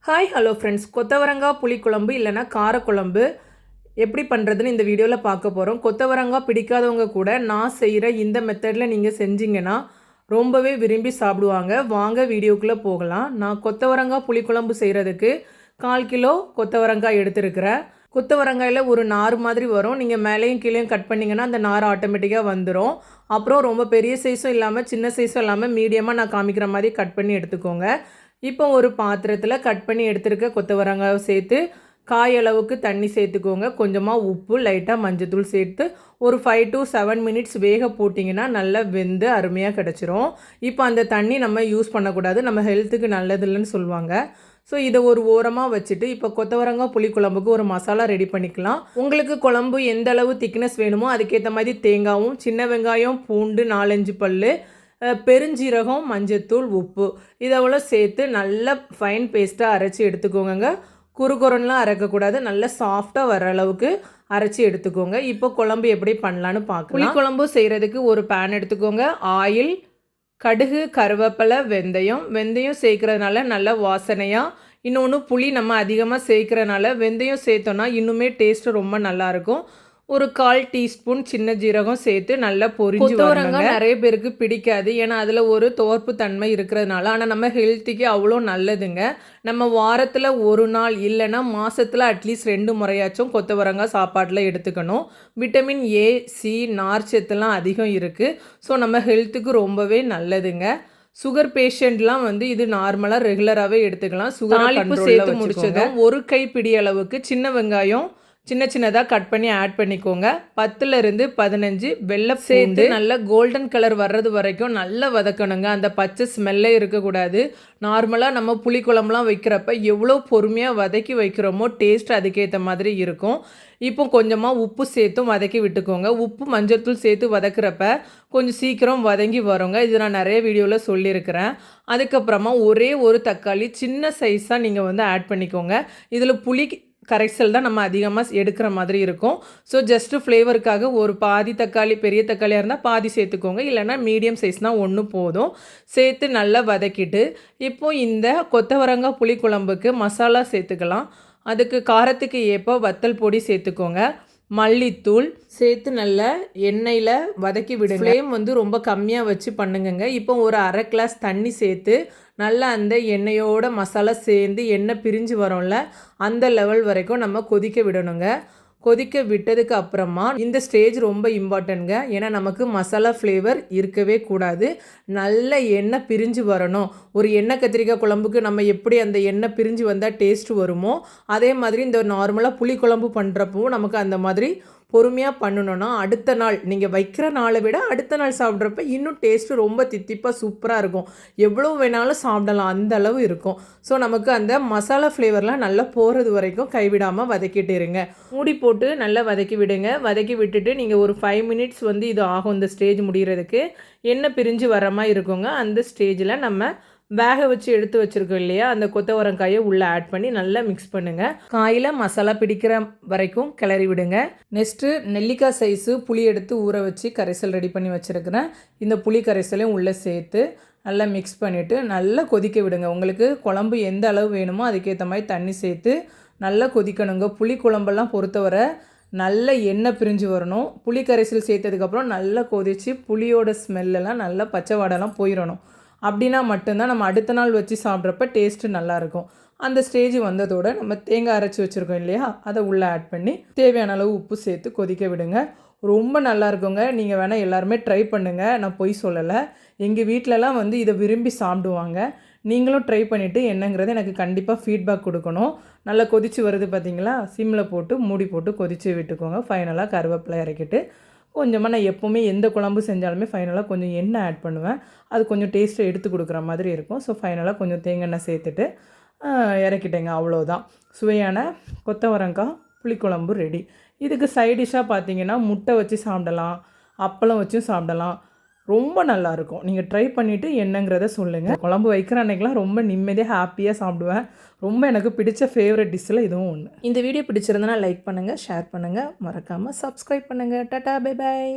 Hi hello friends, கொத்தவரங்காய் புளிக்குழம்பு இல்லைனா காரக்குழம்பு எப்படி பண்ணுறதுன்னு இந்த வீடியோவில் பார்க்க போகிறோம். கொத்தவரங்காய் பிடிக்காதவங்க கூட நான் செய்கிற இந்த மெத்தடில் நீங்கள் செஞ்சிங்கன்னா ரொம்பவே விரும்பி சாப்பிடுவாங்க. வாங்க வீடியோக்குள்ளே போகலாம். நான் கொத்தவரங்காய் புளிக்குழம்பு செய்கிறதுக்கு 1/4 கிலோ கொத்தவரங்காய் எடுத்துருக்கிறேன். கொத்தவரங்காயில் ஒரு நார் மாதிரி வரும். நீங்கள் மேலேயும் கீழேயும் கட் பண்ணிங்கன்னா அந்த நார் ஆட்டோமேட்டிக்காக வந்துடும். அப்புறம் ரொம்ப பெரிய சைஸும் இல்லாமல் சின்ன சைஸும் இல்லாமல் மீடியமாக நான் காமிக்கிற மாதிரி கட் பண்ணி எடுத்துக்கோங்க. இப்போ ஒரு பாத்திரத்தில் கட் பண்ணி எடுத்துருக்க கொத்தவரங்காயை சேர்த்து காய் அளவுக்கு தண்ணி சேர்த்துக்கோங்க. கொஞ்சமாக உப்பு, லைட்டாக மஞ்சத்தூள் சேர்த்து ஒரு 5 to 7 மினிட்ஸ் வேக போட்டிங்கன்னா நல்லா வெந்து அருமையாக கிடச்சிரும். இப்போ அந்த தண்ணி நம்ம யூஸ் பண்ணக்கூடாது, நம்ம ஹெல்த்துக்கு நல்லதில்லைன்னு சொல்லுவாங்க. ஸோ இதை ஒரு ஓரமாக வச்சுட்டு இப்போ கொத்தவரங்காய் புளிக்குழம்புக்கு ஒரு மசாலா ரெடி பண்ணிக்கலாம். உங்களுக்கு குழம்பு எந்த அளவு திக்னஸ் வேணுமோ அதுக்கேற்ற மாதிரி தேங்காயும், சின்ன வெங்காயம், பூண்டு 4-5 பல், பெருஞ்சீரகம், மஞ்சத்தூள், உப்பு இதெவ்வளோ சேர்த்து நல்லா ஃபைன் பேஸ்ட்டாக அரைச்சி எடுத்துக்கோங்க. குறுகுறன்லாம் அரைக்கக்கூடாது, நல்லா சாஃப்டாக வர அளவுக்கு அரைச்சி எடுத்துக்கோங்க. இப்போ குழம்பு எப்படி பண்ணலான்னு பார்க்கலாம். புளிக்குழம்பு செய்கிறதுக்கு ஒரு பேன் எடுத்துக்கோங்க. ஆயில், கடுகு, கருவேப்பிலை, வெந்தயம் சேர்க்குறதுனால நல்ல வாசனையாக, இன்னொன்று புளி நம்ம அதிகமாக சேர்க்குறதுனால வெந்தயம் சேர்த்தோன்னா இன்னுமே டேஸ்ட்டு ரொம்ப நல்லாயிருக்கும். ஒரு 1/4 டீஸ்பூன் சின்ன ஜீரகம் சேர்த்து நல்லா பொரிஞ்சு வரங்க. நிறைய பேருக்கு பிடிக்காது, ஏன்னா அதில் ஒரு துவர்ப்பு தன்மை இருக்கிறதுனால. ஆனால் நம்ம ஹெல்த்துக்கு அவ்வளோ நல்லதுங்க. நம்ம வாரத்தில் ஒரு நாள் இல்லைன்னா மாதத்தில் அட்லீஸ்ட் 2 முறையாச்சும் கொத்தவரங்காய் சாப்பாட்டில் எடுத்துக்கணும். விட்டமின் ஏ, சி, நார்ச்சத்துலாம் அதிகம் இருக்குது. ஸோ நம்ம ஹெல்த்துக்கு ரொம்பவே நல்லதுங்க. சுகர் பேஷண்ட்லாம் இது நார்மலாக ரெகுலராகவே எடுத்துக்கலாம். சுகர் சேர்த்து முடிச்சதும் ஒரு கைப்பிடி அளவுக்கு சின்ன வெங்காயம் சின்னதாக கட் பண்ணி ஆட் பண்ணிக்கோங்க. 10 to 15 வெள்ளை சேர்த்து நல்லா கோல்டன் கலர் வர்றது வரைக்கும் நல்லா வதக்கணுங்க. அந்த பச்சை ஸ்மெல்லே இருக்கக்கூடாது. நார்மலாக நம்ம புளிக்குழம்புலாம் வைக்கிறப்ப எவ்வளோ பொறுமையாக வதக்கி வைக்கிறோமோ டேஸ்ட் அதுக்கேற்ற மாதிரி இருக்கும். இப்போ கொஞ்சமாக உப்பு சேர்த்தும் வதக்கி விட்டுக்கோங்க. உப்பு, மஞ்சள்தூள் சேர்த்து வதக்கிறப்ப கொஞ்சம் சீக்கிரம் வதங்கி வருங்க. இது நான் நிறைய வீடியோவில் சொல்லியிருக்கிறேன். அதுக்கப்புறமா ஒரே ஒரு தக்காளி சின்ன சைஸாக நீங்கள் ஆட் பண்ணிக்கோங்க. இதில் புளி கரைசல் தான் நம்ம அதிகமாக எடுக்கிற மாதிரி இருக்கும். ஸோ ஜஸ்ட்டு ஃப்ளேவருக்காக ஒரு பாதி தக்காளி, பெரிய தக்காளியாக இருந்தால் பாதி சேர்த்துக்கோங்க, இல்லைனா மீடியம் சைஸ்னால் 1 போதும். சேர்த்து நல்லா வதக்கிட்டு இப்போது இந்த கொத்தவரங்காய் புளிக்குழம்புக்கு மசாலா சேர்த்துக்கலாம். அதுக்கு காரத்துக்கு ஏற்ப வத்தல் பொடி சேர்த்துக்கோங்க. மல்லித்தூள் சேர்த்து நல்லா எண்ணெயில் வதக்கி விடுங்க. ஃப்ளேம் ரொம்ப கம்மியாக வச்சு பண்ணுங்க. இப்போ ஒரு 1/2 கிளாஸ் தண்ணி சேர்த்து நல்லா அந்த எண்ணெயோட மசாலா சேர்ந்து எண்ணெய் பிரிஞ்சு வரோம்ல அந்த லெவல் வரைக்கும் நம்ம கொதிக்க விடணுங்க. கொதிக்க விட்டதுக்கு அப்புறமா இந்த ஸ்டேஜ் ரொம்ப இம்பார்ட்டன்ட்ங்க. ஏன்னா நமக்கு மசாலா ஃப்ளேவர் இருக்கவே கூடாது. நல்ல எண்ணெய் பிரிஞ்சு வரணும். ஒரு எண்ணெய் கத்திரிக்காய் குழம்புக்கு நம்ம எப்படி அந்த எண்ணெய் பிரிஞ்சு வந்தால் டேஸ்ட் வருமோ அதே மாதிரி இந்த நார்மலாக புளி குழம்பு பண்ணுறப்போ நமக்கு அந்த மாதிரி பொறுமையாக பண்ணணுன்னா அடுத்த நாள் நீங்கள் வைக்கிற நாளை விட அடுத்த நாள் சாப்பிட்றப்ப இன்னும் டேஸ்ட்டு ரொம்ப தித்திப்பாக சூப்பராக இருக்கும். எவ்வளோ வேணாலும் சாப்பிடலாம், அந்த அளவு இருக்கும். ஸோ நமக்கு அந்த மசாலா ஃப்ளேவர்லாம் நல்லா போகிறது வரைக்கும் கைவிடாமல் வதக்கிட்டு இருங்க. மூடி போட்டு நல்லா வதக்கி விடுங்க. வதக்கி விட்டுட்டு நீங்கள் ஒரு 5 மினிட்ஸ் இது ஆகும் இந்த ஸ்டேஜ் முடிகிறதுக்கு. எண்ணெய் பிரிஞ்சு வர மாதிரி இருக்குங்க. அந்த ஸ்டேஜில் நம்ம வேக வச்சு எடுத்து வச்சுருக்கோம் இல்லையா, அந்த கொத்தவரங்காயை உள்ளே ஆட் பண்ணி நல்லா மிக்ஸ் பண்ணுங்கள். காயில் மசாலா பிடிக்கிற வரைக்கும் கிளறி விடுங்க. நெக்ஸ்ட்டு நெல்லிக்காய் சைஸு புளி எடுத்து ஊற வச்சு கரைசல் ரெடி பண்ணி வச்சுருக்கிறேன். இந்த புளி கரைசலையும் உள்ளே சேர்த்து நல்லா மிக்ஸ் பண்ணிவிட்டு நல்லா கொதிக்க விடுங்க. உங்களுக்கு குழம்பு எந்த அளவு வேணுமோ அதுக்கேற்ற மாதிரி தண்ணி சேர்த்து நல்லா கொதிக்கணுங்க. புளி குழம்பெல்லாம் பொறுத்தவரை நல்ல எண்ணெய் பிரிஞ்சு வரணும். புளி கரைசல் சேர்த்ததுக்கப்புறம் நல்லா கொதித்து புளியோட ஸ்மெல்லெல்லாம் நல்லா பச்சை வாடெல்லாம் போயிடணும். அப்படின்னா மட்டும்தான் நம்ம அடுத்த நாள் வச்சு சாப்பிட்றப்ப டேஸ்ட்டு நல்லாயிருக்கும். அந்த ஸ்டேஜ் வந்ததோடு நம்ம தேங்காய் அரைச்சி வச்சுருக்கோம் இல்லையா, அதை உள்ளே ஆட் பண்ணி தேவையான அளவு உப்பு சேர்த்து கொதிக்க விடுங்க. ரொம்ப நல்லா இருக்குங்க. நீங்கள் வேணால் எல்லாருமே ட்ரை பண்ணுங்கள், நான் பொய் சொல்லலை. எங்கள் வீட்டிலலாம் இதை விரும்பி சாப்பிடுவாங்க. நீங்களும் ட்ரை பண்ணிவிட்டு என்னங்கிறத எனக்கு கண்டிப்பாக ஃபீட்பேக் கொடுக்கணும். நல்லா கொதித்து வருது பார்த்தீங்களா, சிம்மில் போட்டு மூடி போட்டு கொதித்து விட்டுக்கோங்க. ஃபைனலாக கருவேப்பிலை இறக்கிட்டு கொஞ்சமாக நான் எப்போவுமே எந்த குழம்பு செஞ்சாலுமே ஃபைனலாக கொஞ்சம் எண்ணெய் ஆட் பண்ணுவேன். அது கொஞ்சம் டேஸ்ட்டை எடுத்து கொடுக்குற மாதிரி இருக்கும். ஸோ ஃபைனலாக கொஞ்சம் தேங்காய் எண்ணெய் சேர்த்துட்டு இறக்கிட்டேங்க. அவ்வளோதான், சுவையான கொத்தவரங்காய் புளிக்குழம்பு ரெடி. இதுக்கு சைட் டிஷ்ஷாக பார்த்தீங்கன்னா முட்டை வச்சு சாப்பிடலாம், அப்பளம் வச்சும் சாப்பிடலாம். ரொம்ப நல்லாயிருக்கும். நீங்கள் ட்ரை பண்ணிவிட்டு என்னங்கிறத சொல்லுங்கள். குழம்பு வைக்கிற அன்றைக்கெலாம் ரொம்ப நிம்மதியாக ஹாப்பியாக சாப்பிடுவேன். ரொம்ப எனக்கு பிடிச்ச ஃபேவரட் டிஷ்ஷில் இதுவும் ஒன்று. இந்த வீடியோ பிடிச்சிருந்தனா லைக் பண்ணுங்கள், ஷேர் பண்ணுங்கள், மறக்காமல் சப்ஸ்கிரைப் பண்ணுங்கள். Tata, bye bye.